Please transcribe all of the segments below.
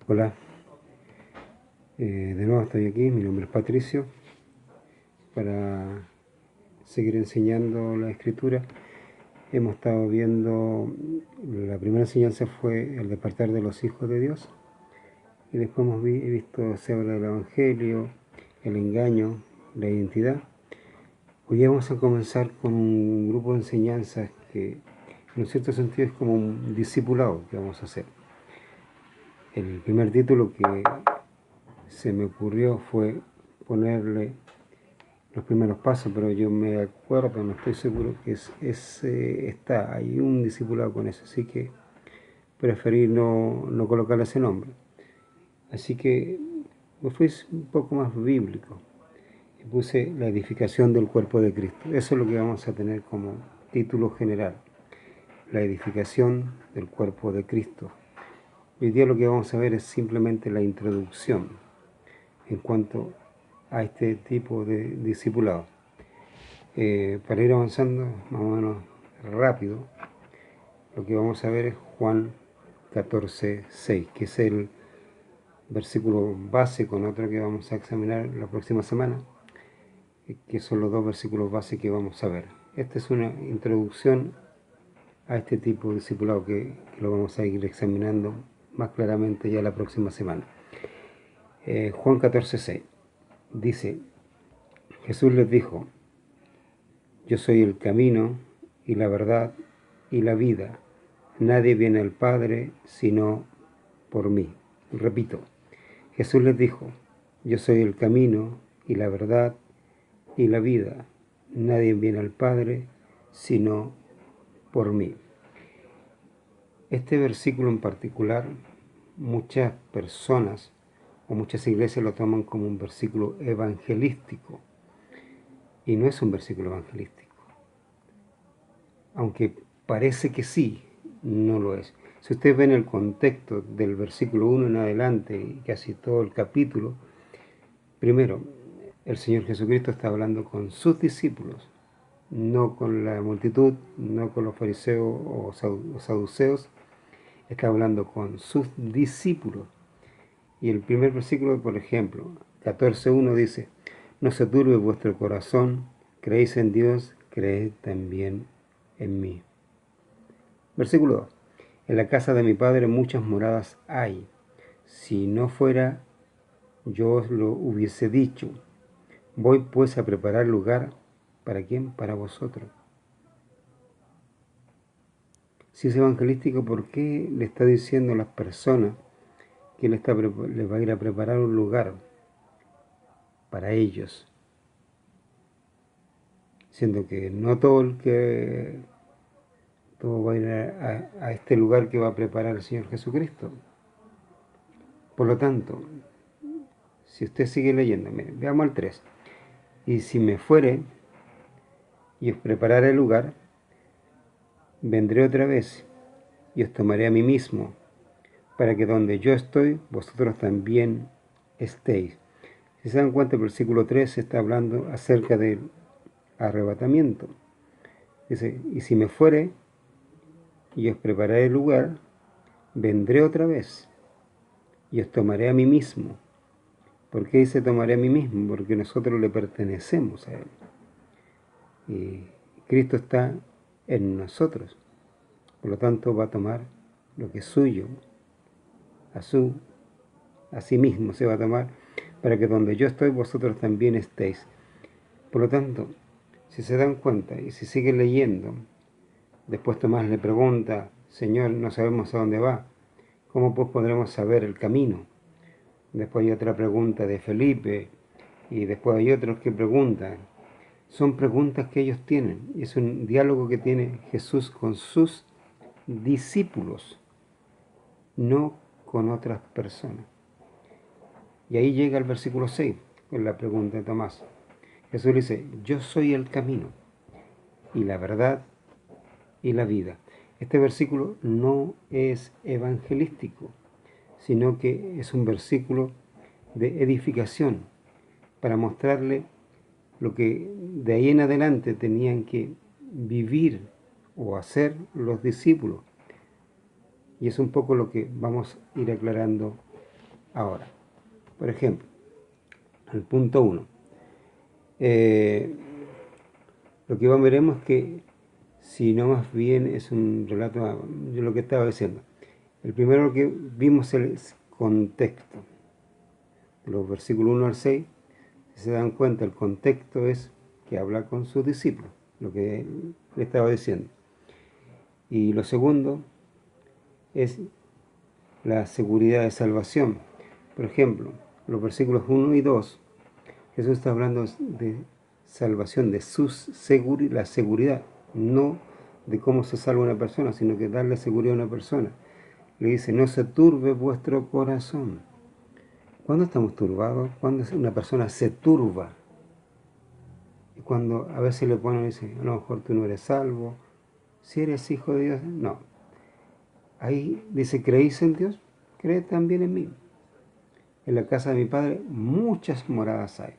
Hola, de nuevo estoy aquí, mi nombre es Patricio, para seguir enseñando la escritura. Hemos estado viendo, la primera enseñanza fue el despertar de los hijos de Dios, y después hemos visto, se habla del Evangelio, el engaño, la identidad. Hoy vamos a comenzar con un grupo de enseñanzas que en un cierto sentido es como un discipulado que vamos a hacer. El primer título que se me ocurrió fue ponerle los primeros pasos, pero yo me acuerdo, no estoy seguro que está ahí un discipulado con eso, así que preferí no colocarle ese nombre. Así que me fui un poco más bíblico y puse la edificación del cuerpo de Cristo. Eso es lo que vamos a tener como título general, la edificación del cuerpo de Cristo. Hoy día lo que vamos a ver es simplemente la introducción en cuanto a este tipo de discipulado. Para ir avanzando más o menos rápido, lo que vamos a ver es Juan 14:6, que es el versículo base con otro que vamos a examinar la próxima semana, que son los dos versículos base que vamos a ver. Esta es una introducción a este tipo de discipulado que lo vamos a ir examinando más claramente ya la próxima semana. Juan 14:6 dice: Jesús les dijo: Yo soy el camino y la verdad y la vida. Nadie viene al Padre sino por mí. Repito, Jesús les dijo: Yo soy el camino y la verdad y la vida. Nadie viene al Padre sino por mí. Este versículo en particular, muchas personas o muchas iglesias lo toman como un versículo evangelístico, y no es un versículo evangelístico. Aunque parece que sí, no lo es. Si ustedes ven el contexto del versículo 1 en adelante y casi todo el capítulo, primero, el Señor Jesucristo está hablando con sus discípulos, no con la multitud, no con los fariseos o saduceos, está hablando con sus discípulos. Y el primer versículo, por ejemplo, 14:1 dice: No se turbe vuestro corazón, creéis en Dios, creed también en mí. Versículo 2: En la casa de mi Padre muchas moradas hay. Si no fuera, yo os lo hubiese dicho. Voy pues a preparar lugar. ¿Para quién? Para vosotros. Si es evangelístico, ¿por qué le está diciendo a las personas que les va a ir a preparar un lugar para ellos? Siendo que no todo va a ir a este lugar que va a preparar el Señor Jesucristo. Por lo tanto, si usted sigue leyendo, miren, veamos al 3. Y si me fuere y os prepararé el lugar, vendré otra vez y os tomaré a mí mismo, para que donde yo estoy, vosotros también estéis. Si se dan cuenta, el versículo 3 está hablando acerca del arrebatamiento. Dice: y si me fuere y os prepararé el lugar, vendré otra vez y os tomaré a mí mismo. ¿Por qué dice tomaré a mí mismo? Porque nosotros le pertenecemos a Él. Y Cristo está en nosotros. Por lo tanto, va a tomar lo que es suyo, a sí mismo se va a tomar, para que donde yo estoy, vosotros también estéis. Por lo tanto, si se dan cuenta y si siguen leyendo, después Tomás le pregunta: Señor, no sabemos a dónde va, ¿cómo pues podremos saber el camino? Después hay otra pregunta de Felipe, y después hay otros que preguntan. Son preguntas que ellos tienen, y es un diálogo que tiene Jesús con sus discípulos, no con otras personas. Y ahí llega el versículo 6, con la pregunta de Tomás. Jesús le dice: Yo soy el camino, y la verdad, y la vida. Este versículo no es evangelístico, sino que es un versículo de edificación, para mostrarle lo que de ahí en adelante tenían que vivir o hacer los discípulos. Y es un poco lo que vamos a ir aclarando Ahora, por ejemplo, al punto 1. Lo que veremos es que, si no más bien es un relato de lo que estaba diciendo. El primero que vimos es el contexto. Los versículos 1 al 6, si se dan cuenta, el contexto es que habla con sus discípulos, lo que le estaba diciendo. Y lo segundo es la seguridad de salvación. Por ejemplo, los versículos 1 y 2, Jesús está hablando de salvación, de la seguridad, no de cómo se salva una persona, sino que darle seguridad a una persona. Le dice, no se turbe vuestro corazón. ¿Cuándo estamos turbados? Cuando una persona se turba. Y cuando a veces le ponen y dicen, a lo mejor tú no eres salvo, si eres hijo de Dios, no. Ahí dice, ¿creéis en Dios? Creed también en mí. En la casa de mi Padre muchas moradas hay.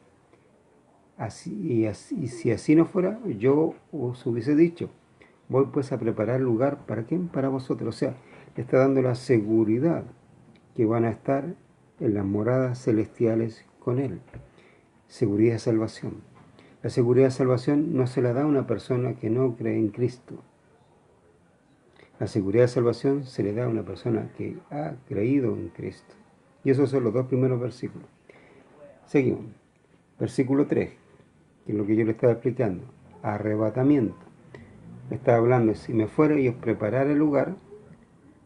Y si así no fuera, yo os hubiese dicho, voy pues a preparar lugar, ¿para quién? Para vosotros. O sea, le está dando la seguridad que van a estar en las moradas celestiales con Él. Seguridad de salvación. La seguridad de salvación no se la da a una persona que no cree en Cristo. La seguridad de salvación se le da a una persona que ha creído en Cristo. Y esos son los dos primeros versículos. Seguimos. Versículo 3, que es lo que yo le estaba explicando. Arrebatamiento. Está hablando, si me fuera y os preparara el lugar,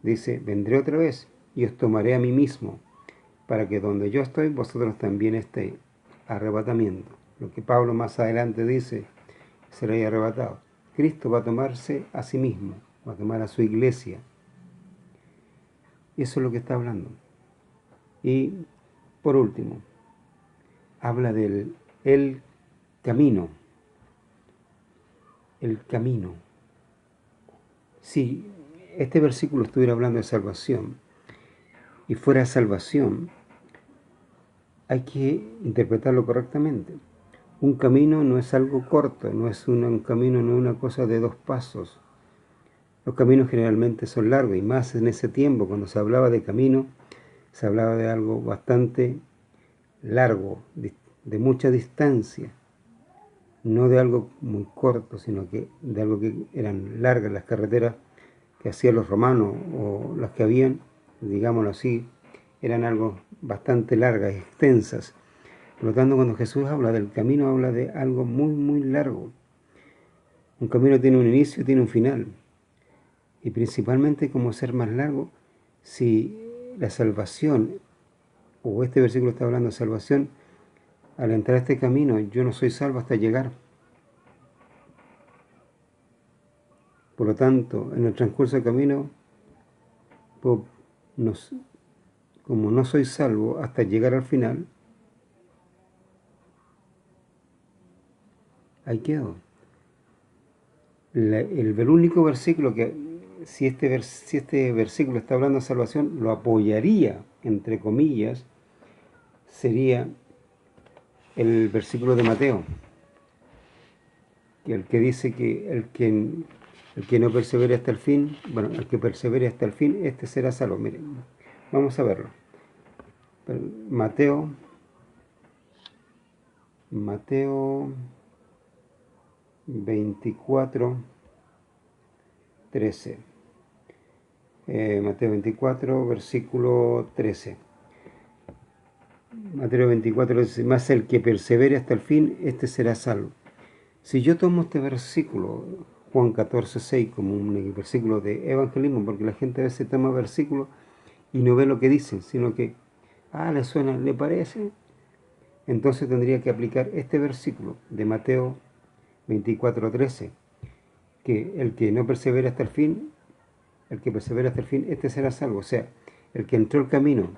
dice, vendré otra vez y os tomaré a mí mismo, para que donde yo estoy, vosotros también estéis. Arrebatamiento. Lo que Pablo más adelante dice, seréis arrebatados. Cristo va a tomarse a sí mismo, va a tomar a su iglesia. Eso es lo que está hablando. Y por último, habla del el camino. El camino. Si este versículo estuviera hablando de salvación y fuera salvación, hay que interpretarlo correctamente. Un camino no es algo corto, no es un camino, no es una cosa de 2 pasos. Los caminos generalmente son largos, y más en ese tiempo, cuando se hablaba de camino, se hablaba de algo bastante largo, de mucha distancia, no de algo muy corto, sino que de algo que eran largas. Las carreteras que hacían los romanos, o las que habían, digámoslo así, eran algo bastante largas, extensas. Por lo tanto, cuando Jesús habla del camino, habla de algo muy, muy largo. Un camino tiene un inicio y tiene un final. Y principalmente, como ser más largo, si la salvación, o este versículo está hablando de salvación, al entrar a este camino, yo no soy salvo hasta llegar. Por lo tanto, en el transcurso del camino, como no soy salvo hasta llegar al final, ahí quedo. El único versículo que, si este versículo está hablando de salvación, lo apoyaría, entre comillas, sería el versículo de Mateo, el que dice que el que no persevere hasta el fin, bueno, el que persevere hasta el fin, este será salvo. Miren, vamos a verlo. Mateo 24, 13. Mateo 24, versículo 13. Mateo 24 dice, más el que persevere hasta el fin, este será salvo. Si yo tomo este versículo, Juan 14, 6, como un versículo de evangelismo, porque la gente a veces toma versículos y no ve lo que dicen, sino que, le suena, le parece, entonces tendría que aplicar este versículo de Mateo 24, 13, que el que no persevera hasta el fin, el que persevera hasta el fin, este será salvo. O sea, el que entró el camino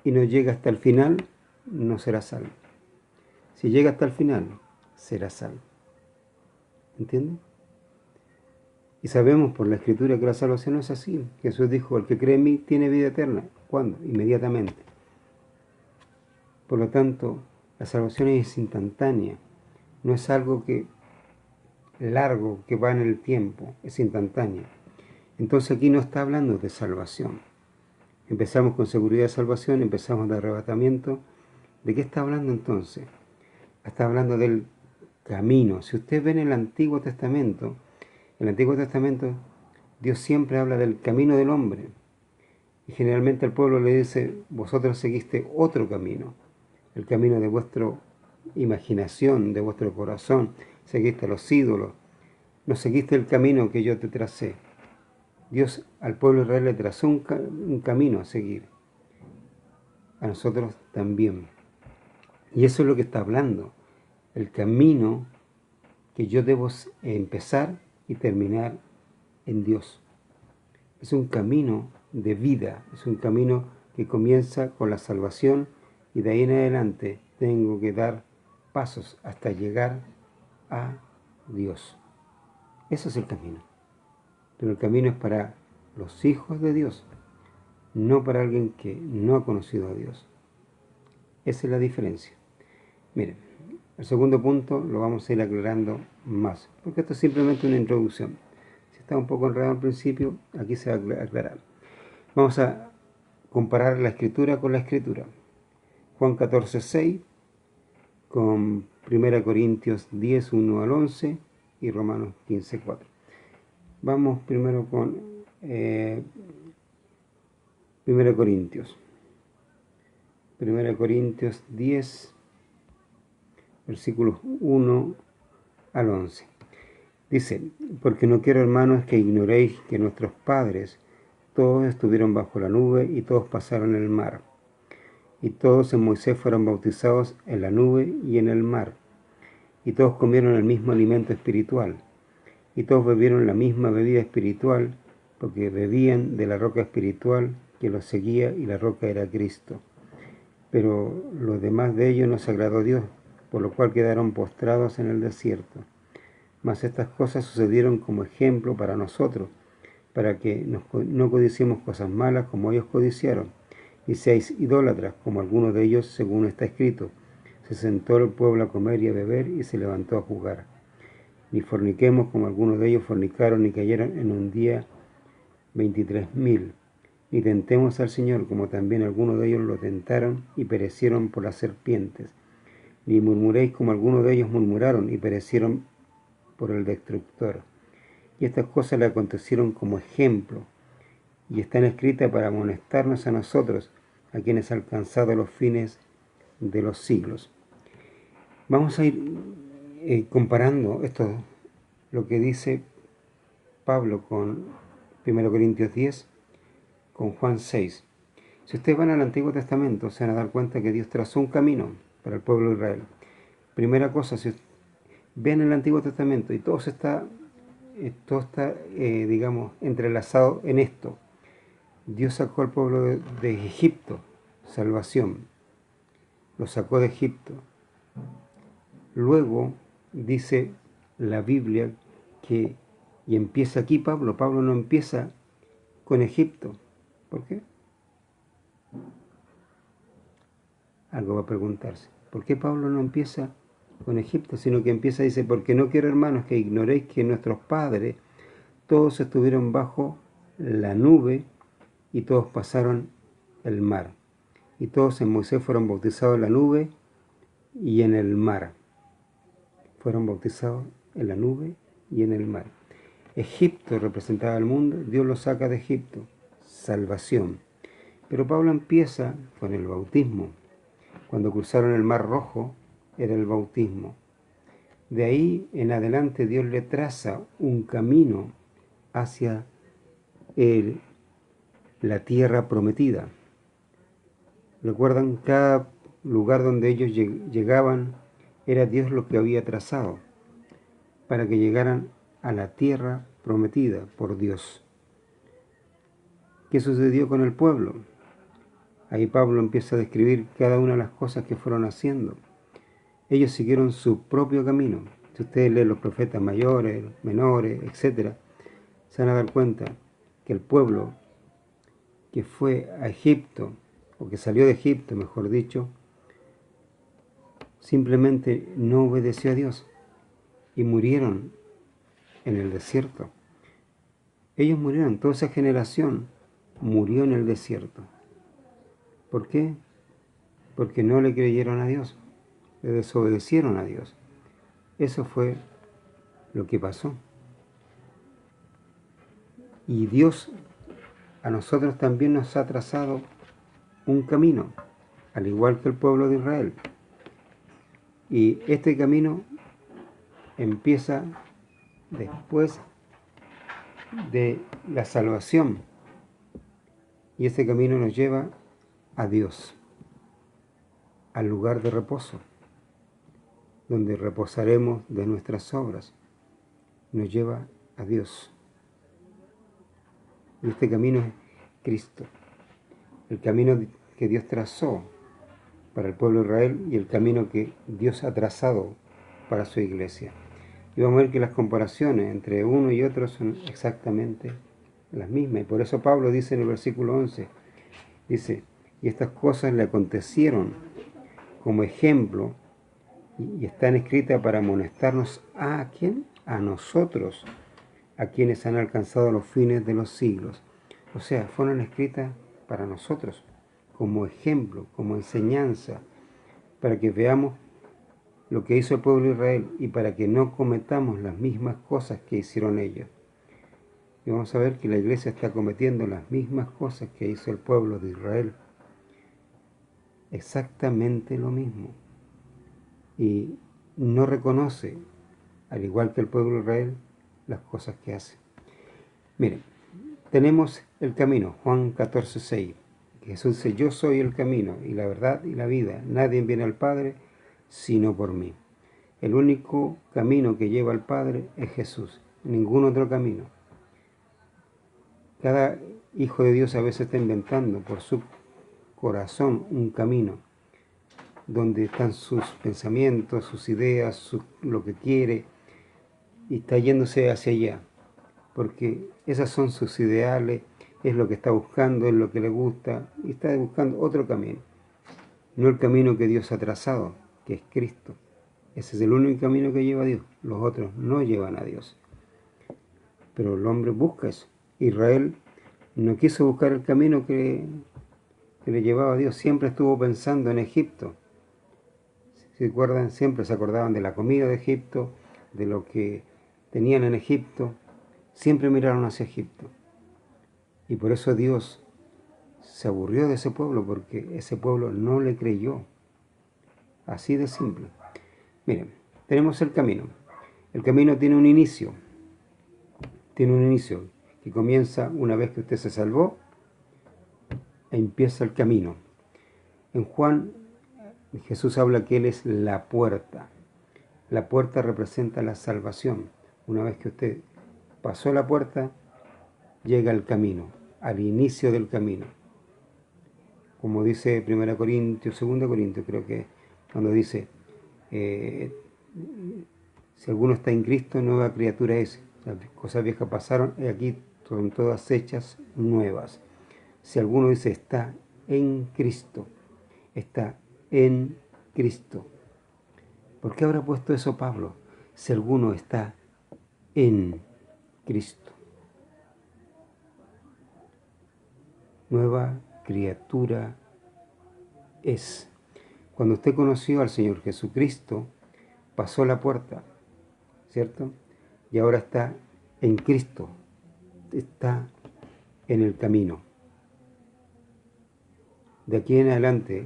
y no llega hasta el final, no será salvo. Si llega hasta el final, será salvo. ¿Entienden? Y sabemos por la Escritura que la salvación no es así. Jesús dijo, el que cree en mí tiene vida eterna. ¿Cuándo? Inmediatamente. Por lo tanto, la salvación es instantánea. No es algo largo que va en el tiempo, es instantánea. Entonces aquí no está hablando de salvación. Empezamos con seguridad de salvación, empezamos de arrebatamiento. ¿De qué está hablando entonces? Está hablando del camino. Si usted ve en el Antiguo Testamento, Dios siempre habla del camino del hombre. Y generalmente al pueblo le dice, vosotros seguiste otro camino, el camino de vuestra imaginación, de vuestro corazón, seguiste a los ídolos, no seguiste el camino que yo te tracé. Dios al pueblo de Israel le trazó un camino a seguir, a nosotros también. Y eso es lo que está hablando, el camino que yo debo empezar y terminar en Dios. Es un camino de vida, es un camino que comienza con la salvación y de ahí en adelante tengo que dar pasos hasta llegar a Dios. Ese es el camino. Pero el camino es para los hijos de Dios, no para alguien que no ha conocido a Dios. Esa es la diferencia. Miren, el segundo punto lo vamos a ir aclarando más, porque esto es simplemente una introducción. Si está un poco enredado al principio, aquí se va a aclarar. Vamos a comparar la Escritura con la Escritura. Juan 14:6 con 1 Corintios 10, 1 al 11 y Romanos 15:4. Vamos primero con 1 Corintios. 1 Corintios 10, versículos 1 al 11. Dice, porque no quiero, hermanos, que ignoréis que nuestros padres todos estuvieron bajo la nube y todos pasaron el mar. Y todos en Moisés fueron bautizados en la nube y en el mar. Y todos comieron el mismo alimento espiritual. Y todos bebieron la misma bebida espiritual, porque bebían de la roca espiritual que los seguía, y la roca era Cristo. Pero los demás de ellos no se agradó a Dios, por lo cual quedaron postrados en el desierto. Mas estas cosas sucedieron como ejemplo para nosotros, para que no codiciemos cosas malas como ellos codiciaron, y seáis idólatras como algunos de ellos, según está escrito. Se sentó el pueblo a comer y a beber, y se levantó a jugar. Ni forniquemos como algunos de ellos fornicaron y cayeron en un día 23.000. Ni tentemos al Señor como también algunos de ellos lo tentaron y perecieron por las serpientes. Ni murmuréis como algunos de ellos murmuraron y perecieron por el destructor. Y estas cosas le acontecieron como ejemplo, y están escritas para amonestarnos a nosotros, a quienes han alcanzado los fines de los siglos. Vamos a ir comparando esto, lo que dice Pablo con 1 Corintios 10, con Juan 6. Si ustedes van al Antiguo Testamento, se van a dar cuenta que Dios trazó un camino para el pueblo de Israel. Primera cosa, si ven el Antiguo Testamento y todo está digamos, entrelazado en esto. Dios sacó al pueblo de Egipto, salvación. Lo sacó de Egipto. Luego dice la Biblia que, y empieza aquí Pablo no empieza con Egipto. ¿Por qué? Algo va a preguntarse. ¿Por qué Pablo no empieza con Egipto, sino que empieza, dice, porque no quiero, hermanos, que ignoréis que nuestros padres todos estuvieron bajo la nube y todos pasaron el mar? Y todos en Moisés fueron bautizados en la nube y en el mar. Fueron bautizados en la nube y en el mar. Egipto representaba al mundo, Dios lo saca de Egipto, salvación. Pero Pablo empieza con el bautismo. Cuando cruzaron el Mar Rojo, era el bautismo. De ahí en adelante Dios le traza un camino hacia la tierra prometida. ¿Recuerdan? Cada lugar donde ellos llegaban era Dios lo que había trazado para que llegaran a la tierra prometida por Dios. ¿Qué sucedió con el pueblo? Ahí Pablo empieza a describir cada una de las cosas que fueron haciendo. Ellos siguieron su propio camino. Si ustedes leen los profetas mayores, menores, etc., se van a dar cuenta que el pueblo que fue a Egipto, o que salió de Egipto, mejor dicho, simplemente no obedeció a Dios y murieron en el desierto. Ellos murieron, toda esa generación murió en el desierto. ¿Por qué? Porque no le creyeron a Dios, le desobedecieron a Dios. Eso fue lo que pasó. Y Dios a nosotros también nos ha trazado un camino, al igual que el pueblo de Israel. Y este camino empieza después de la salvación. Y ese camino nos lleva a Dios, al lugar de reposo, donde reposaremos de nuestras obras. Nos lleva a Dios. Y este camino es Cristo, el camino que Dios trazó para el pueblo de Israel y el camino que Dios ha trazado para su iglesia. Y vamos a ver que las comparaciones entre uno y otro son exactamente las mismas. Y por eso Pablo dice en el versículo 11, dice, y estas cosas le acontecieron como ejemplo y están escritas para amonestarnos a ¿quién? A nosotros, a quienes han alcanzado los fines de los siglos. O sea, fueron escritas para nosotros, como ejemplo, como enseñanza, para que veamos lo que hizo el pueblo de Israel y para que no cometamos las mismas cosas que hicieron ellos. Y vamos a ver que la iglesia está cometiendo las mismas cosas que hizo el pueblo de Israel. Exactamente lo mismo. Y no reconoce, al igual que el pueblo de Israel, las cosas que hace. Miren, tenemos el camino, Juan 14:6. Jesús dice, yo soy el camino y la verdad y la vida. Nadie viene al Padre sino por mí. El único camino que lleva al Padre es Jesús, ningún otro camino. Cada hijo de Dios a veces está inventando por su corazón un camino donde están sus pensamientos, sus ideas, lo que quiere, y está yéndose hacia allá, porque esas son sus ideales, es lo que está buscando, es lo que le gusta, y está buscando otro camino, no el camino que Dios ha trazado, que es Cristo. Ese es el único camino que lleva a Dios, los otros no llevan a Dios. Pero el hombre busca eso. Israel no quiso buscar el camino que le llevaba a Dios, siempre estuvo pensando en Egipto. ¿Se acuerdan? Siempre se acordaban de la comida de Egipto, de lo que tenían en Egipto, siempre miraron hacia Egipto. Y por eso Dios se aburrió de ese pueblo, porque ese pueblo no le creyó. Así de simple. Miren, tenemos el camino. El camino tiene un inicio. Tiene un inicio que comienza una vez que usted se salvó, e empieza el camino. En Juan, Jesús habla que Él es la puerta. La puerta representa la salvación. Una vez que usted pasó la puerta, llega al camino, al inicio del camino. Como dice 1 Corintios, 2 Corintios, creo que cuando dice, si alguno está en Cristo, nueva criatura es. Las cosas viejas pasaron y aquí son todas hechas nuevas. Si alguno dice está en Cristo, está en Cristo. ¿Por qué habrá puesto eso Pablo? Si alguno está en Cristo. Nueva criatura es. Cuando usted conoció al Señor Jesucristo, pasó la puerta, ¿cierto? Y ahora está en Cristo, está en el camino. De aquí en adelante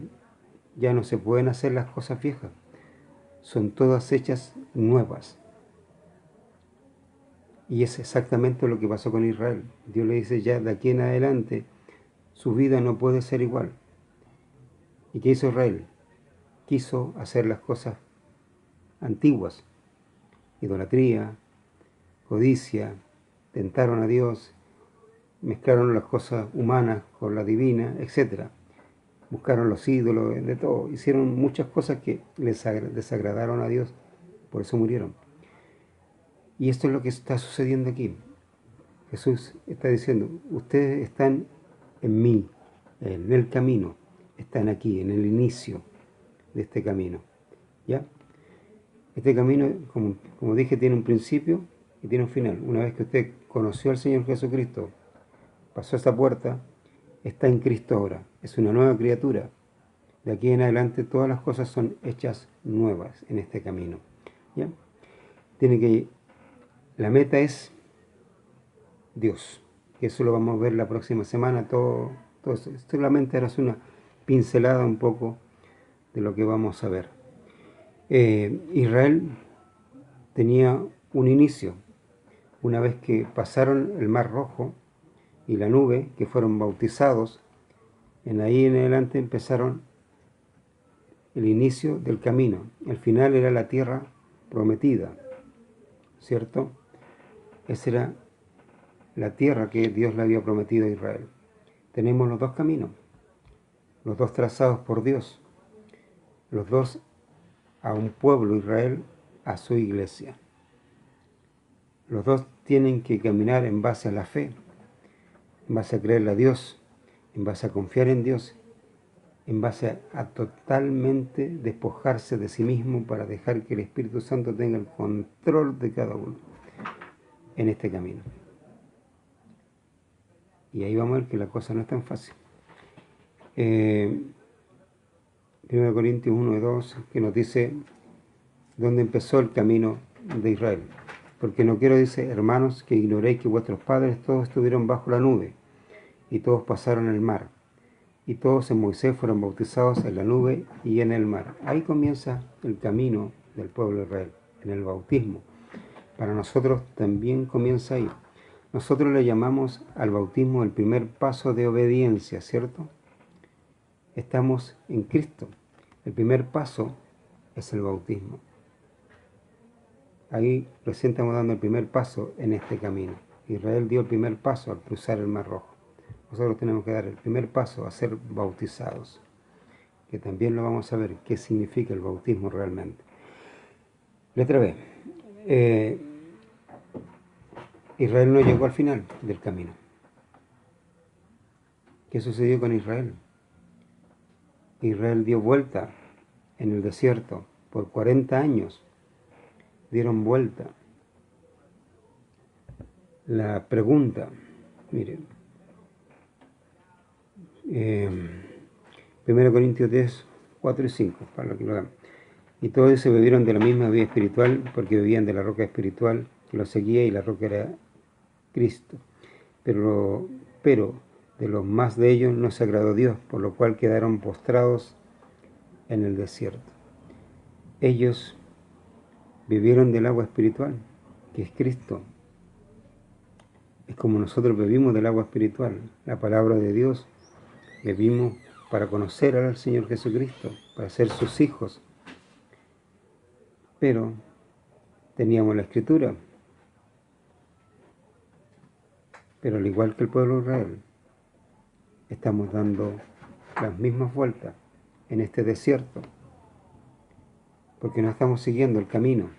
ya no se pueden hacer las cosas viejas, son todas hechas nuevas. Y es exactamente lo que pasó con Israel. Dios le dice ya de aquí en adelante su vida no puede ser igual. ¿Y qué hizo Israel? Quiso hacer las cosas antiguas, idolatría, codicia, tentaron a Dios, mezclaron las cosas humanas con la divina, etc. Buscaron los ídolos, de todo, hicieron muchas cosas que les desagradaron a Dios, por eso murieron. Y esto es lo que está sucediendo aquí. Jesús está diciendo, ustedes están en mí, en el camino, están aquí, en el inicio de este camino. ¿Ya? Este camino, como dije, tiene un principio y tiene un final. Una vez que usted conoció al Señor Jesucristo, pasó esa puerta está en Cristo ahora, es una nueva criatura. De aquí en adelante todas las cosas son hechas nuevas en este camino. ¿Ya? La meta es Dios. Y eso lo vamos a ver la próxima semana. Todo eso. Solamente era una pincelada un poco de lo que vamos a ver. Israel tenía un inicio. Una vez que pasaron el Mar Rojo y la nube, que fueron bautizados, en ahí en adelante empezaron el inicio del camino. El final era la tierra prometida, ¿cierto? Esa era la tierra que Dios le había prometido a Israel. Tenemos los dos caminos, los dos trazados por Dios, los dos a un pueblo, Israel, a su iglesia. Los dos tienen que caminar en base a la fe, en base a creerle a Dios, en base a confiar en Dios, en base a totalmente despojarse de sí mismo para dejar que el Espíritu Santo tenga el control de cada uno en este camino. Y ahí vamos a ver que la cosa no es tan fácil. 1 Corintios 1 y 2, que nos dice dónde empezó el camino de Israel. Porque no quiero, dice, hermanos, que ignoréis que vuestros padres todos estuvieron bajo la nube, y todos pasaron el mar, y todos en Moisés fueron bautizados en la nube y en el mar. Ahí comienza el camino del pueblo de Israel, en el bautismo. Para nosotros también comienza ahí. Nosotros le llamamos al bautismo el primer paso de obediencia, ¿cierto? Estamos en Cristo. El primer paso es el bautismo. Ahí recién estamos dando el primer paso en este camino. Israel dio el primer paso al cruzar el Mar Rojo. Nosotros tenemos que dar el primer paso a ser bautizados, que también lo vamos a ver, qué significa el bautismo realmente. Letra B. Israel no llegó al final del camino. ¿Qué sucedió con Israel? Israel dio vuelta en el desierto por 40 años. Dieron vuelta. La pregunta, miren, 1 Corintios 10, 4 y 5, para lo que lo hagan. Y todos se bebieron de la misma vida espiritual, porque bebían de la roca espiritual que los seguía, y la roca era Cristo. Pero de los más de ellos no se agradó Dios, por lo cual quedaron postrados en el desierto. Ellos bebieron del agua espiritual, que es Cristo. Es como nosotros bebimos del agua espiritual, la palabra de Dios. Bebimos para conocer al Señor Jesucristo, para ser sus hijos. Pero teníamos la Escritura. Pero al igual que el pueblo de Israel, estamos dando las mismas vueltas en este desierto, porque no estamos siguiendo el camino,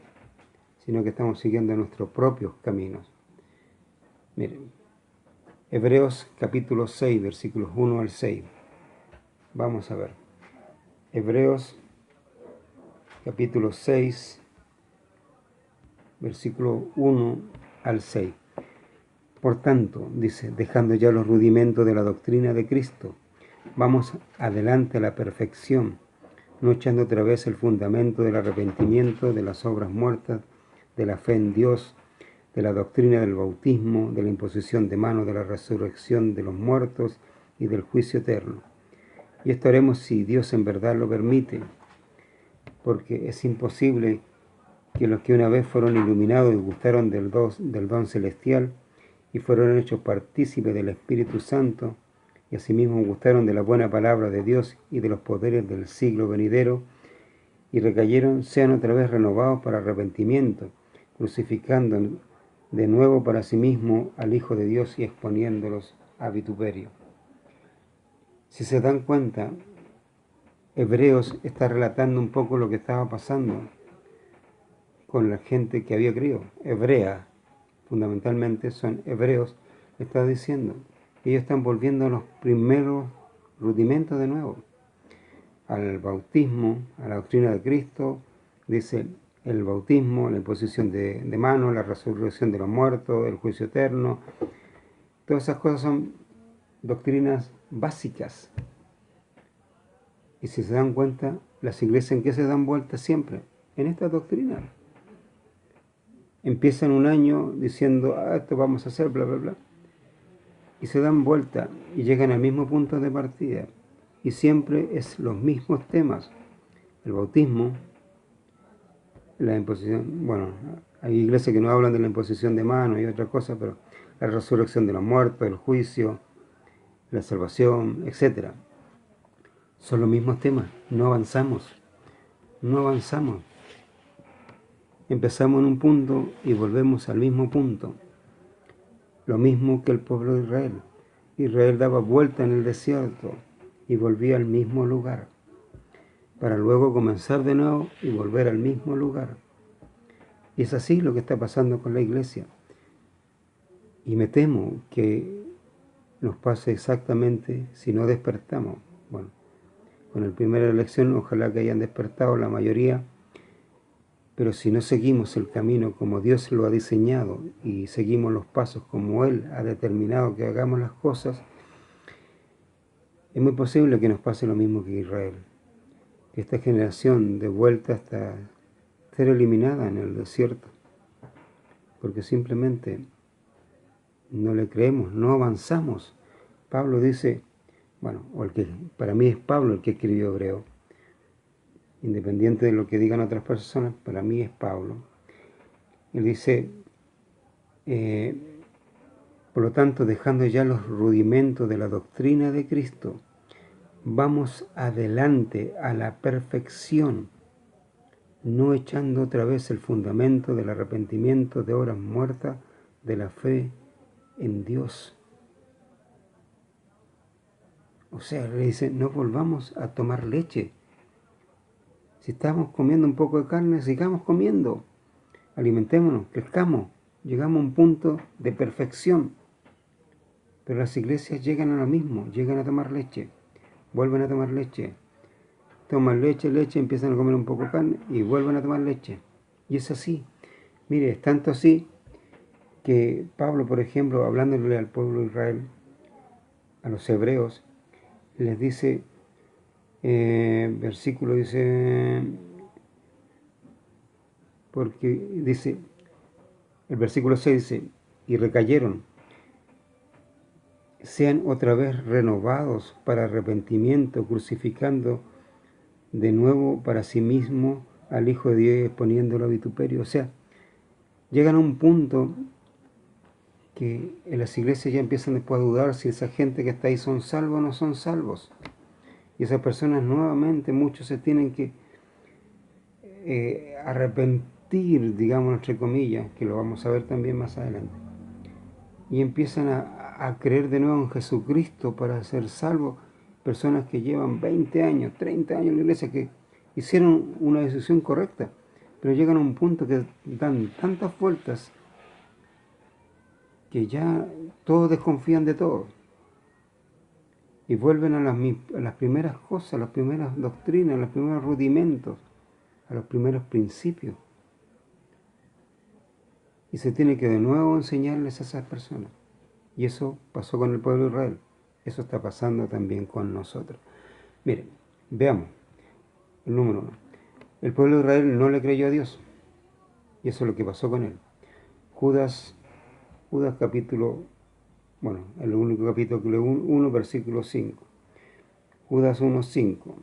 sino que estamos siguiendo nuestros propios caminos. Miren, Hebreos capítulo 6, versículos 1 al 6. Vamos a ver. Hebreos capítulo 6, versículo 1 al 6. Por tanto, dice, dejando ya los rudimentos de la doctrina de Cristo, vamos adelante a la perfección, no echando otra vez el fundamento del arrepentimiento, de las obras muertas, de la fe en Dios, de la doctrina del bautismo, de la imposición de manos, de la resurrección de los muertos y del juicio eterno. Y esto haremos si Dios en verdad lo permite, porque es imposible que los que una vez fueron iluminados y gustaron del don celestial y fueron hechos partícipes del Espíritu Santo, y asimismo gustaron de la buena palabra de Dios y de los poderes del siglo venidero, y recayeron, sean otra vez renovados para arrepentimiento, crucificando de nuevo para sí mismo al Hijo de Dios y exponiéndolos a vituperio. Si se dan cuenta, Hebreos está relatando un poco lo que estaba pasando con la gente que había creído. Hebrea, fundamentalmente son hebreos, está diciendo que ellos están volviendo a los primeros rudimentos de nuevo, al bautismo, a la doctrina de Cristo. Dice el bautismo, la imposición de manos, la resurrección de los muertos, el juicio eterno. Todas esas cosas son doctrinas básicas. Y si se dan cuenta, las iglesias en qué se dan vuelta siempre, en estas doctrinas. Empiezan un año diciendo, esto vamos a hacer, bla, bla, bla. Y se dan vuelta y llegan al mismo punto de partida. Y siempre es los mismos temas. El bautismo, la imposición, bueno, hay iglesias que no hablan de la imposición de manos y otra cosa, pero la resurrección de los muertos, el juicio, la salvación, etc. Son los mismos temas, no avanzamos. Empezamos en un punto y volvemos al mismo punto. Lo mismo que el pueblo de Israel. Israel daba vuelta en el desierto y volvía al mismo lugar, para luego comenzar de nuevo y volver al mismo lugar. Y es así lo que está pasando con la iglesia. Y me temo que nos pase exactamente si no despertamos. Bueno, con la primera elección ojalá que hayan despertado la mayoría, pero si no seguimos el camino como Dios lo ha diseñado y seguimos los pasos como Él ha determinado que hagamos las cosas, es muy posible que nos pase lo mismo que Israel. Que esta generación de vuelta hasta ser eliminada en el desierto, porque simplemente no le creemos, no avanzamos. Pablo dice, bueno, para mí es Pablo el que escribió Hebreo, independiente de lo que digan otras personas, para mí es Pablo. Él dice, por lo tanto, dejando ya los rudimentos de la doctrina de Cristo, vamos adelante a la perfección, no echando otra vez el fundamento del arrepentimiento de obras muertas, de la fe en Dios. O sea, le dice, no volvamos a tomar leche. Si estamos comiendo un poco de carne, sigamos comiendo. Alimentémonos, crezcamos. Llegamos a un punto de perfección. Pero las iglesias llegan a lo mismo, llegan a tomar leche, vuelven a tomar leche. Toman leche, empiezan a comer un poco de carne y vuelven a tomar leche. Y es así. Mire, es tanto así que Pablo, por ejemplo, hablándole al pueblo de Israel, a los hebreos, les dice, versículo dice, porque dice, el versículo 6 dice, y recayeron, sean otra vez renovados para arrepentimiento, crucificando de nuevo para sí mismo al Hijo de Dios, exponiéndolo a vituperio. O sea, llegan a un punto que en las iglesias ya empiezan después a dudar si esa gente que está ahí son salvos o no son salvos. Y esas personas nuevamente, muchos se tienen que arrepentir, digamos, entre comillas, que lo vamos a ver también más adelante. Y empiezan a creer de nuevo en Jesucristo para ser salvos. Personas que llevan 20 años, 30 años en la iglesia, que hicieron una decisión correcta, pero llegan a un punto que dan tantas vueltas que ya todos desconfían de todo. Y vuelven a las primeras cosas, a las primeras doctrinas, a los primeros rudimentos, a los primeros principios. Y se tiene que de nuevo enseñarles a esas personas. Y eso pasó con el pueblo de Israel. Eso está pasando también con nosotros. Miren, veamos el número 1. El pueblo de Israel no le creyó a Dios. Y eso es lo que pasó con él. Judas capítulo, bueno, el único capítulo 1, versículo 5. Judas 1:5.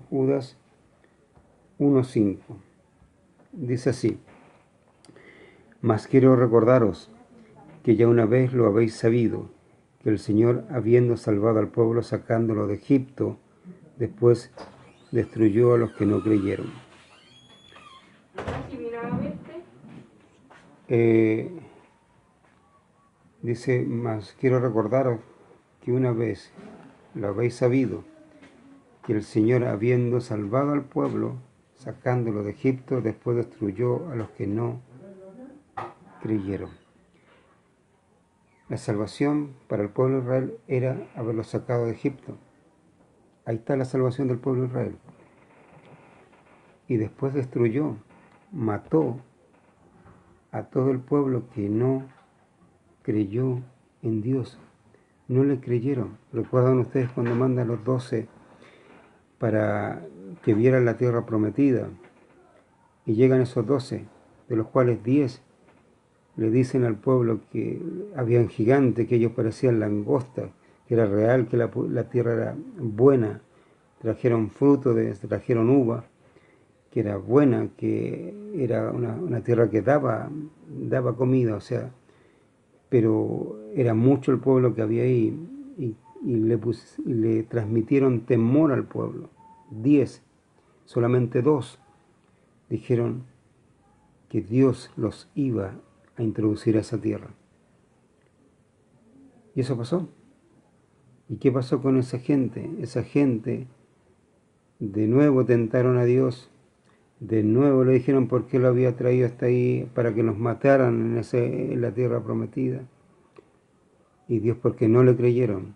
Judas 1:5. Dice así: mas quiero recordaros que ya una vez lo habéis sabido, que el Señor, habiendo salvado al pueblo sacándolo de Egipto, después destruyó a los que no creyeron. Dice, mas quiero recordaros que una vez lo habéis sabido, que el Señor, habiendo salvado al pueblo, sacándolo de Egipto, después destruyó a los que no creyeron. La salvación para el pueblo de Israel era haberlo sacado de Egipto. Ahí está la salvación del pueblo de Israel. Y después destruyó, mató a todo el pueblo que no creyó en Dios. No le creyeron. ¿Recuerdan ustedes cuando manda a los 12 para que vieran la tierra prometida? Y llegan esos 12, de los cuales 10 le dicen al pueblo que habían gigantes, que ellos parecían langostas, que era real, que la tierra era buena, trajeron fruto, trajeron uva, que era buena, que era una tierra que daba comida, o sea, pero era mucho el pueblo que había ahí, y le transmitieron temor al pueblo. 10, solamente 2 dijeron que Dios los iba a introducir a esa tierra. Y eso pasó. ¿Y qué pasó con esa gente? Esa gente de nuevo tentaron a Dios, de nuevo le dijeron por qué lo había traído hasta ahí, para que nos mataran en la tierra prometida. Y Dios, porque no le creyeron,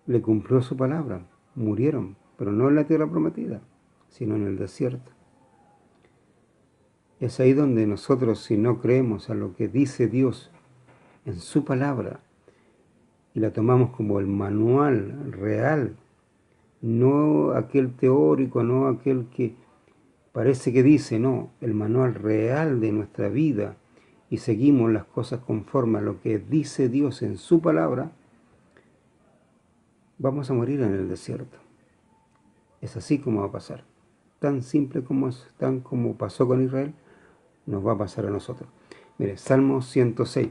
le cumplió su palabra, murieron, pero no en la tierra prometida, sino en el desierto. Es ahí donde nosotros, si no creemos a lo que dice Dios en su palabra, y la tomamos como el manual real, no aquel teórico, no aquel que parece que dice, no, el manual real de nuestra vida, y seguimos las cosas conforme a lo que dice Dios en su palabra, vamos a morir en el desierto. Es así como va a pasar. Tan simple como es, tan como pasó con Israel, nos va a pasar a nosotros. Mire, Salmo 106.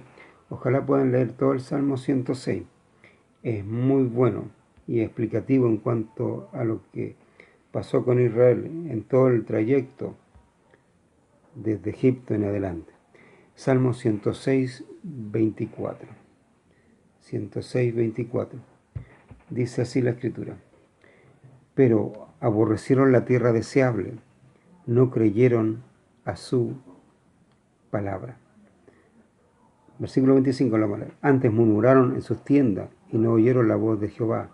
Ojalá puedan leer todo el Salmo 106. Es muy bueno y explicativo en cuanto a lo que pasó con Israel en todo el trayecto desde Egipto en adelante. Salmo 106, 24. 106, 24. Dice así la Escritura. Pero aborrecieron la tierra deseable, no creyeron a su palabra. Versículo 25, la palabra. Antes murmuraron en sus tiendas y no oyeron la voz de Jehová.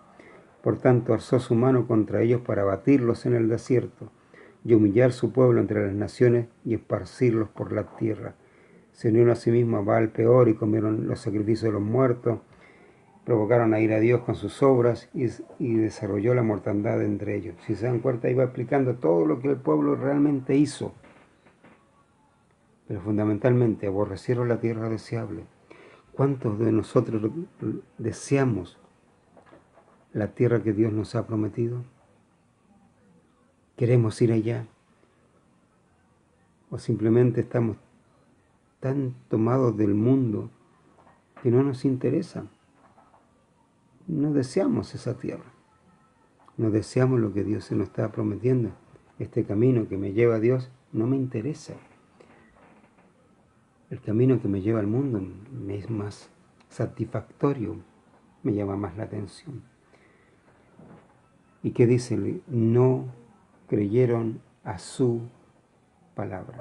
Por tanto, alzó su mano contra ellos para abatirlos en el desierto y humillar su pueblo entre las naciones y esparcirlos por la tierra. Se unieron a sí mismos a Baal Peor y comieron los sacrificios de los muertos, provocaron a ir a Dios con sus obras y desarrolló la mortandad entre ellos. Si se dan cuenta, iba explicando todo lo que el pueblo realmente hizo. Pero fundamentalmente aborrecieron la tierra deseable. ¿Cuántos de nosotros deseamos la tierra que Dios nos ha prometido? ¿Queremos ir allá? ¿O simplemente estamos tan tomados del mundo que no nos interesa? No deseamos esa tierra. No deseamos lo que Dios se nos está prometiendo. Este camino que me lleva a Dios no me interesa. El camino que me lleva al mundo me es más satisfactorio, me llama más la atención. ¿Y qué dice? No creyeron a su palabra.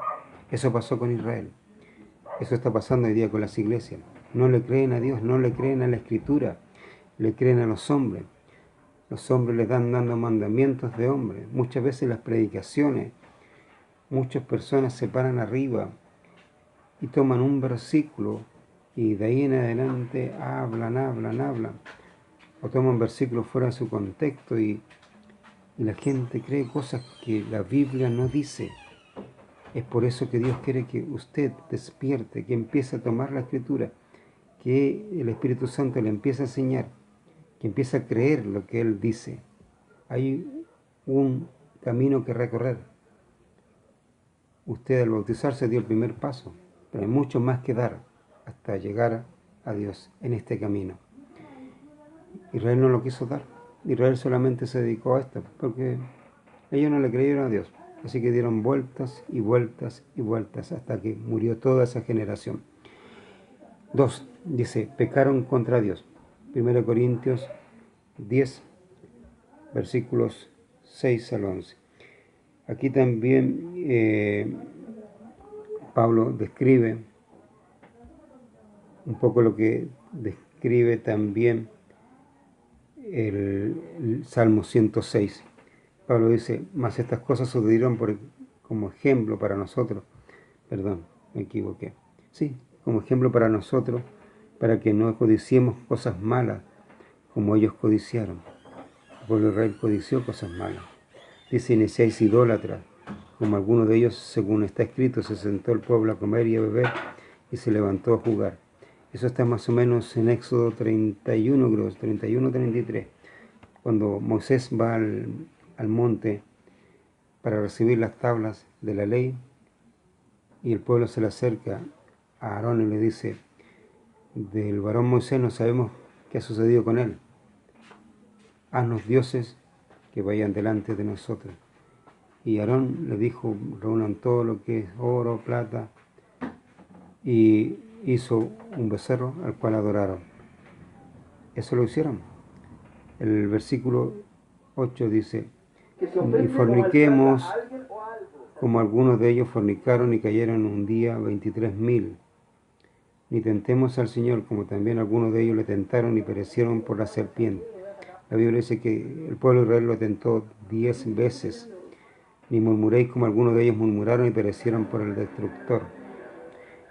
Eso pasó con Israel. Eso está pasando hoy día con las iglesias. No le creen a Dios, no le creen a la Escritura, le creen a los hombres. Los hombres les dan dando mandamientos de hombres. Muchas veces las predicaciones, muchas personas se paran arriba y toman un versículo y de ahí en adelante hablan. O toman versículos fuera de su contexto y la gente cree cosas que la Biblia no dice. Es por eso que Dios quiere que usted despierte, que empiece a tomar la Escritura, que el Espíritu Santo le empiece a enseñar, que empiece a creer lo que Él dice. Hay un camino que recorrer. Usted al bautizarse dio el primer paso, pero hay mucho más que dar hasta llegar a Dios en este camino. Israel no lo quiso dar. Israel solamente se dedicó a esto, porque ellos no le creyeron a Dios. Así que dieron vueltas y vueltas y vueltas hasta que murió toda esa generación. 2. Dice, pecaron contra Dios. 1 Corintios 10, versículos 6 al 11. Aquí también Pablo describe un poco lo que describe también el Salmo 106. Pablo dice, mas estas cosas sucedieron como ejemplo para nosotros. Perdón, me equivoqué. Sí, como ejemplo para nosotros, para que no codiciemos cosas malas como ellos codiciaron. El pueblo de Israel codició cosas malas. Dice, ni seáis idólatras, como algunos de ellos, según está escrito, se sentó el pueblo a comer y a beber y se levantó a jugar. Eso está más o menos en Éxodo 31, creo, 31-33, cuando Moisés va al monte para recibir las tablas de la ley y el pueblo se le acerca a Aarón y le dice, del varón Moisés no sabemos qué ha sucedido con él. Haznos dioses que vayan delante de nosotros. Y Aarón le dijo, reúnan todo lo que es oro, plata, y hizo un becerro al cual adoraron. Eso lo hicieron. El versículo 8 dice, y forniquemos como algunos de ellos fornicaron y cayeron un día 23.000. Ni tentemos al Señor como también algunos de ellos le tentaron y perecieron por la serpiente. La Biblia dice que el pueblo de Israel lo tentó 10 veces. Ni murmuréis como algunos de ellos murmuraron y perecieron por el destructor.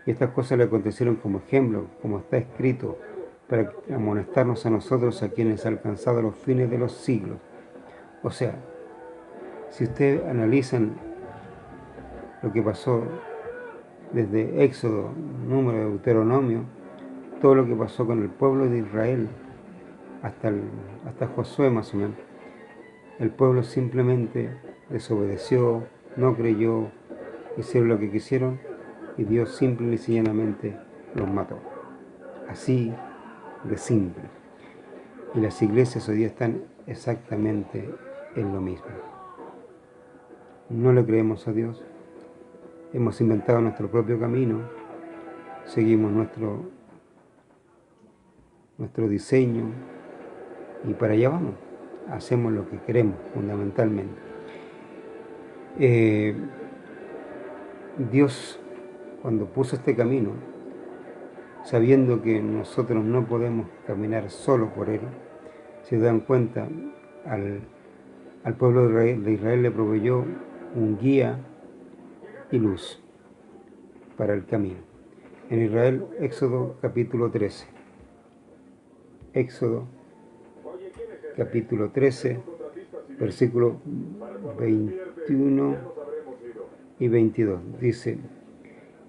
Y estas cosas le acontecieron como ejemplo, como está escrito, para amonestarnos a nosotros, a quienes ha alcanzado los fines de los siglos. O sea, si ustedes analizan lo que pasó desde Éxodo, Número, Deuteronomio, todo lo que pasó con el pueblo de Israel, hasta Josué más o menos, el pueblo simplemente desobedeció, no creyó, hicieron lo que quisieron y Dios simple y sencillamente los mató. Así de simple. Y las iglesias hoy día están exactamente en lo mismo. No le creemos a Dios, hemos inventado nuestro propio camino, seguimos nuestro diseño y para allá vamos, hacemos lo que queremos fundamentalmente. Dios, cuando puso este camino, sabiendo que nosotros no podemos caminar solo por él, se dan cuenta, al pueblo de Israel le proveyó un guía y luz para el camino. En Israel, Éxodo capítulo 13. Éxodo capítulo 13, versículos 21 y 22. Dice,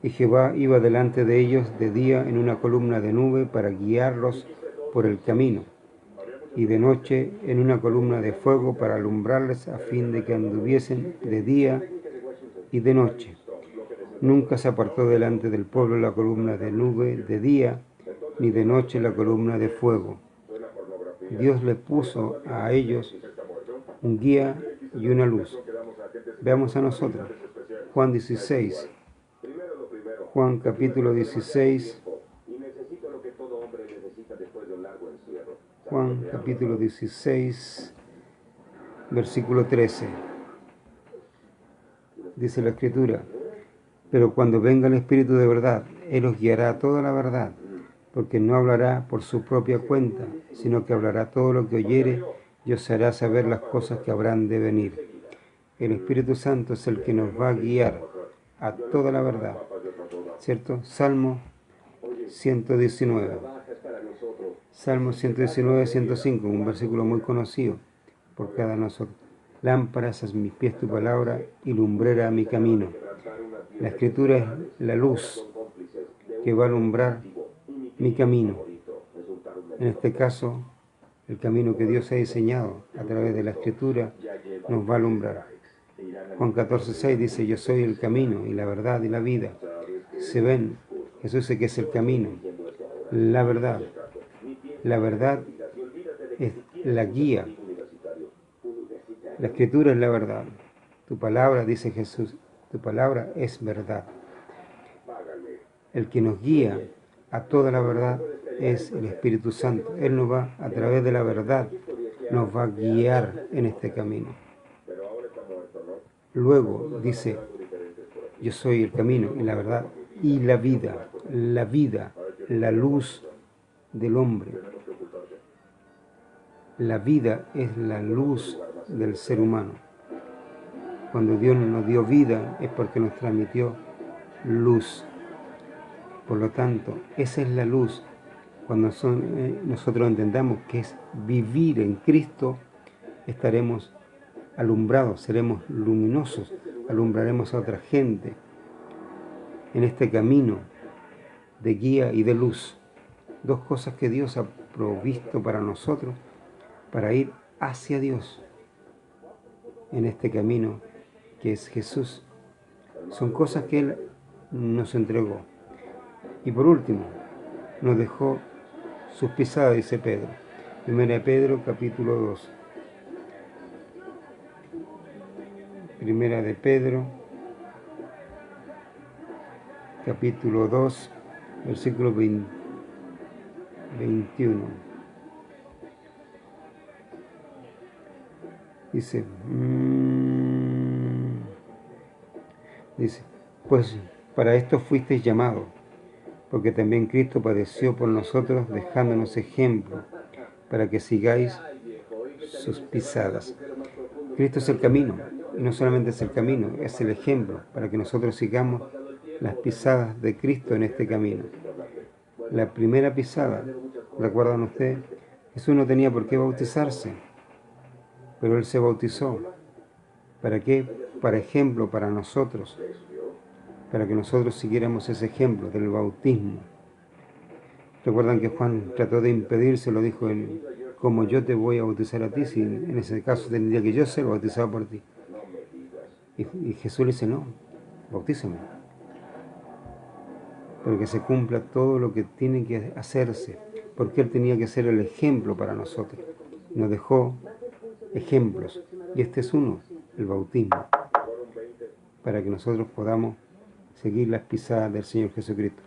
y Jehová iba delante de ellos de día en una columna de nube para guiarlos por el camino, y de noche en una columna de fuego para alumbrarles a fin de que anduviesen de día y de noche. Nunca se apartó delante del pueblo la columna de nube de día, ni de noche la columna de fuego. Dios le puso a ellos un guía y una luz. Veamos a nosotros. Juan 16. Juan capítulo 16. Juan capítulo 16, versículo 13. Dice la Escritura, pero cuando venga el Espíritu de verdad, Él os guiará a toda la verdad, porque no hablará por su propia cuenta, sino que hablará todo lo que oyere y os hará saber las cosas que habrán de venir. El Espíritu Santo es el que nos va a guiar a toda la verdad, ¿cierto? Salmo 119. Salmo 119, 105, un versículo muy conocido por cada nosotros. Lámparas a mis pies tu palabra y lumbrera a mi camino. La Escritura es la luz que va a alumbrar mi camino. En este caso, el camino que Dios ha diseñado a través de la Escritura nos va a alumbrar. Juan 14:6 dice, yo soy el camino y la verdad y la vida. Se ven, Jesús dice que es el camino, la verdad. La verdad es la guía. La Escritura es la verdad. Tu palabra, dice Jesús, tu palabra es verdad. El que nos guía a toda la verdad es el Espíritu Santo. Él nos va, a través de la verdad, nos va a guiar en este camino. Luego dice, yo soy el camino y la verdad y la vida, la luz del hombre. La vida es la luz del ser humano. Cuando Dios nos dio vida es porque nos transmitió luz. Por lo tanto, esa es la luz Cuando nosotros entendamos que es vivir en Cristo, estaremos alumbrados, seremos luminosos, alumbraremos a otra gente en este camino de guía y de luz. Dos cosas que Dios ha provisto para nosotros, para ir hacia Dios en este camino que es Jesús. Son cosas que Él nos entregó. Y por último, nos dejó sus pisadas, dice Pedro. Primera de Pedro, capítulo 2. Primera de Pedro, capítulo 2, versículo 21. Dice, pues para esto fuisteis llamados, porque también Cristo padeció por nosotros, dejándonos ejemplo, para que sigáis sus pisadas. Cristo es el camino, y no solamente es el camino, es el ejemplo, para que nosotros sigamos las pisadas de Cristo en este camino. La primera pisada, ¿recuerdan ustedes? Jesús no tenía por qué bautizarse, pero Él se bautizó. ¿Para qué? Para ejemplo para nosotros, para que nosotros siguiéramos ese ejemplo del bautismo. Recuerdan que Juan trató de impedírselo, dijo él, ¿cómo yo te voy a bautizar a ti si en ese caso tendría que yo ser bautizado por ti? Y Jesús le dice, no, bautízame, para que se cumpla todo lo que tiene que hacerse, porque Él tenía que ser el ejemplo para nosotros. Nos dejó ejemplos, y este es uno, el bautismo, para que nosotros podamos seguir las pisadas del Señor Jesucristo.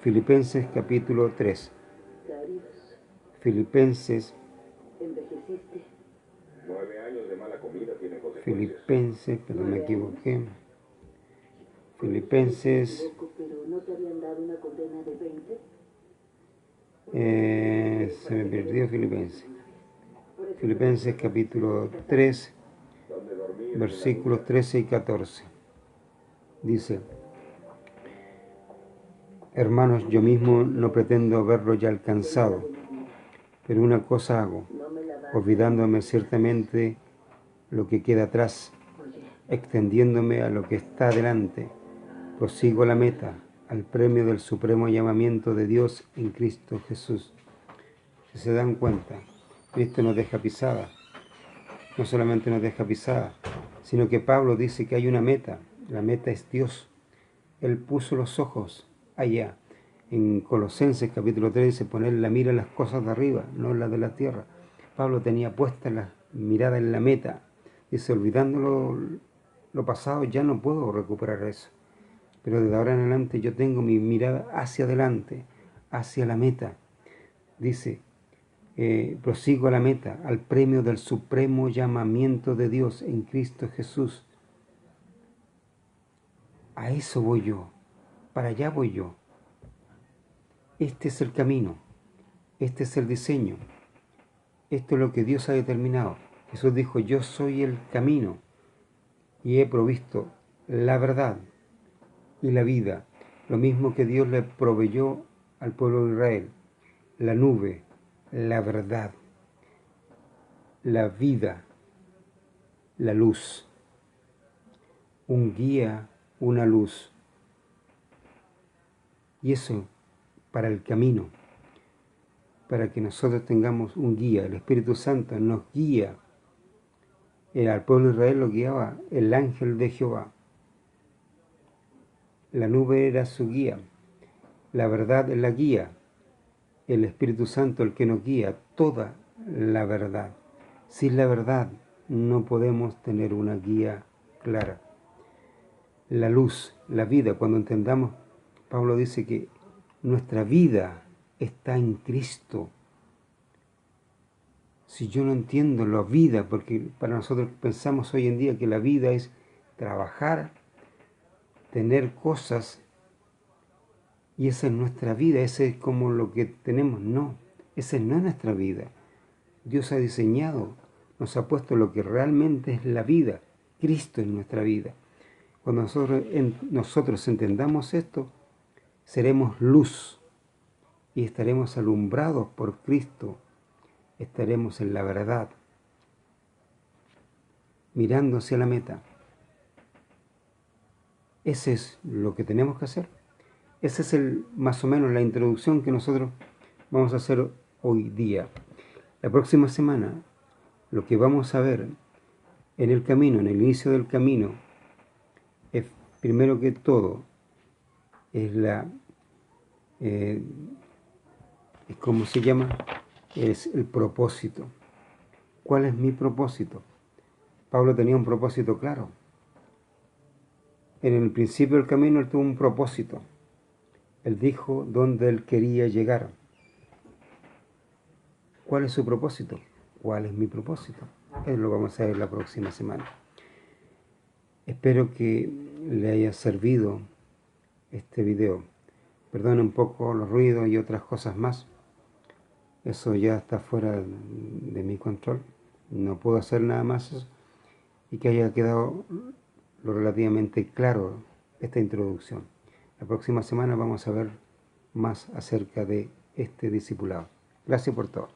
Filipenses capítulo 3. Filipenses, perdón, me equivoqué. Filipenses, se me perdió Filipenses. Filipenses capítulo 3, versículos 13 y 14. Dice, hermanos, yo mismo no pretendo haberlo ya alcanzado, pero una cosa hago, olvidándome ciertamente lo que queda atrás, extendiéndome a lo que está delante, prosigo a la meta, al premio del supremo llamamiento de Dios en Cristo Jesús. Si se dan cuenta, Cristo nos deja pisada. No solamente nos deja pisada, sino que Pablo dice que hay una meta. La meta es Dios. Él puso los ojos allá. En Colosenses capítulo 3 dice, poner la mira en las cosas de arriba, no en las de la tierra. Pablo tenía puesta la mirada en la meta. Dice, olvidando lo pasado, ya no puedo recuperar eso. Pero desde ahora en adelante yo tengo mi mirada hacia adelante, hacia la meta. Dice, prosigo a la meta, al premio del supremo llamamiento de Dios en Cristo Jesús. A eso voy yo, para allá voy yo. Este es el camino, este es el diseño, esto es lo que Dios ha determinado. Jesús dijo, yo soy el camino y he provisto la verdad y la vida, lo mismo que Dios le proveyó al pueblo de Israel, la nube, la verdad, la vida, la luz, un guía, una luz. Y eso para el camino, para que nosotros tengamos un guía. El Espíritu Santo nos guía. Al pueblo de Israel lo guiaba el ángel de Jehová. La nube era su guía. La verdad es la guía. El Espíritu Santo el que nos guía toda la verdad. Sin la verdad no podemos tener una guía clara. La luz, la vida, cuando entendamos, Pablo dice que nuestra vida está en Cristo. Si yo no entiendo la vida, porque para nosotros pensamos hoy en día que la vida es trabajar, tener cosas, y esa es nuestra vida, ese es como lo que tenemos. No, esa no es nuestra vida. Dios ha diseñado, nos ha puesto lo que realmente es la vida. Cristo es nuestra vida. Cuando nosotros entendamos esto, seremos luz y estaremos alumbrados por Cristo, estaremos en la verdad, mirando hacia la meta. Ese es lo que tenemos que hacer. Esa es más o menos la introducción que nosotros vamos a hacer hoy día. La próxima semana, lo que vamos a ver en el camino, en el inicio del camino, es primero que todo, ¿cómo se llama? Es el propósito. ¿Cuál es mi propósito? Pablo tenía un propósito claro. En el principio del camino él tuvo un propósito. Él dijo dónde él quería llegar. ¿Cuál es su propósito? ¿Cuál es mi propósito? Eso lo vamos a ver la próxima semana. Espero que le haya servido este video. Perdone un poco los ruidos y otras cosas más. Eso ya está fuera de mi control. No puedo hacer nada más. Y que haya quedado lo relativamente claro esta introducción. La próxima semana vamos a ver más acerca de este discipulado. Gracias por todo.